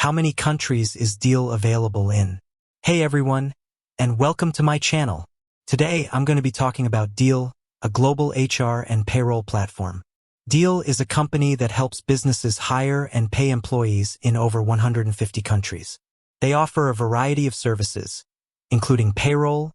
How many countries is Deel available in? Hey everyone, and welcome to my channel. Today I'm going to be talking about Deel, a global HR and payroll platform. Deel is a company that helps businesses hire and pay employees in over 150 countries. They offer a variety of services, including payroll,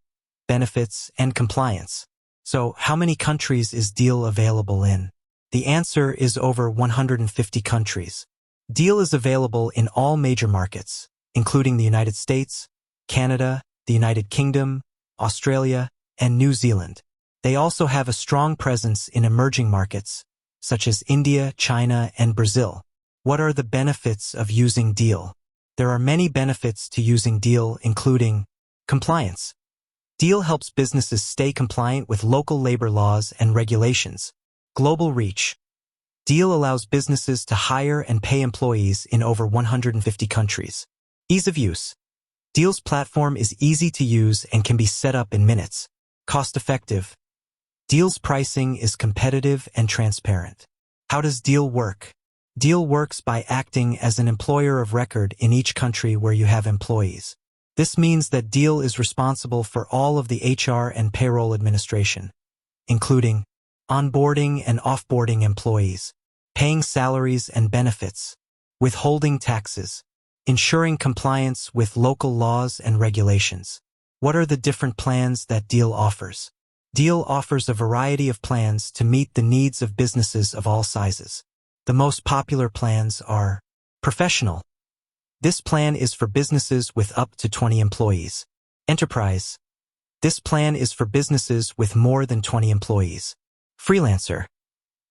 benefits, and compliance. So, how many countries is Deel available in? The answer is over 150 countries. Deel is available in all major markets, including the United States, Canada, the United Kingdom, Australia, and New Zealand. They also have a strong presence in emerging markets, such as India, China, and Brazil. What are the benefits of using Deel? There are many benefits to using Deel, including compliance. Deel helps businesses stay compliant with local labor laws and regulations. Global reach. Deel allows businesses to hire and pay employees in over 150 countries. Ease of use. Deel's platform is easy to use and can be set up in minutes. Cost-effective. Deel's pricing is competitive and transparent. How does Deel work? Deel works by acting as an employer of record in each country where you have employees. This means that Deel is responsible for all of the HR and payroll administration, including onboarding and offboarding employees, paying salaries and benefits, withholding taxes, ensuring compliance with local laws and regulations. What are the different plans that Deel offers? Deel offers a variety of plans to meet the needs of businesses of all sizes. The most popular plans are Professional. This plan is for businesses with up to 20 employees. Enterprise. This plan is for businesses with more than 20 employees. Freelancer.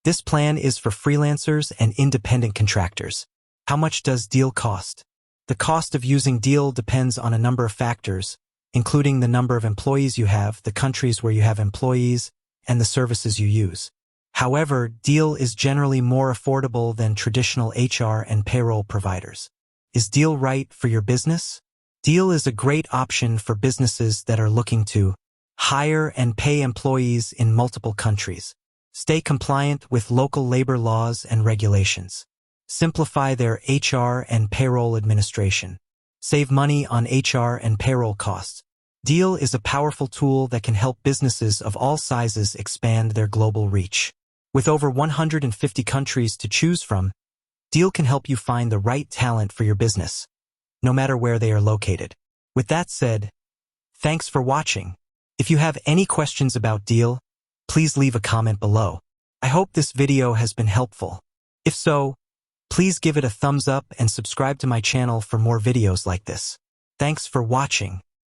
This plan is for freelancers and independent contractors. How much does Deel cost? The cost of using Deel depends on a number of factors, including the number of employees you have, the countries where you have employees, and the services you use. However, Deel is generally more affordable than traditional HR and payroll providers. Is Deel right for your business? Deel is a great option for businesses that are looking to hire and pay employees in multiple countries, stay compliant with local labor laws and regulations, simplify their HR and payroll administration, save money on HR and payroll costs. Deel is a powerful tool that can help businesses of all sizes expand their global reach. With over 150 countries to choose from, Deel can help you find the right talent for your business, no matter where they are located. With that said, thanks for watching. If you have any questions about Deel, please leave a comment below. I hope this video has been helpful. If so, please give it a thumbs up and subscribe to my channel for more videos like this. Thanks for watching.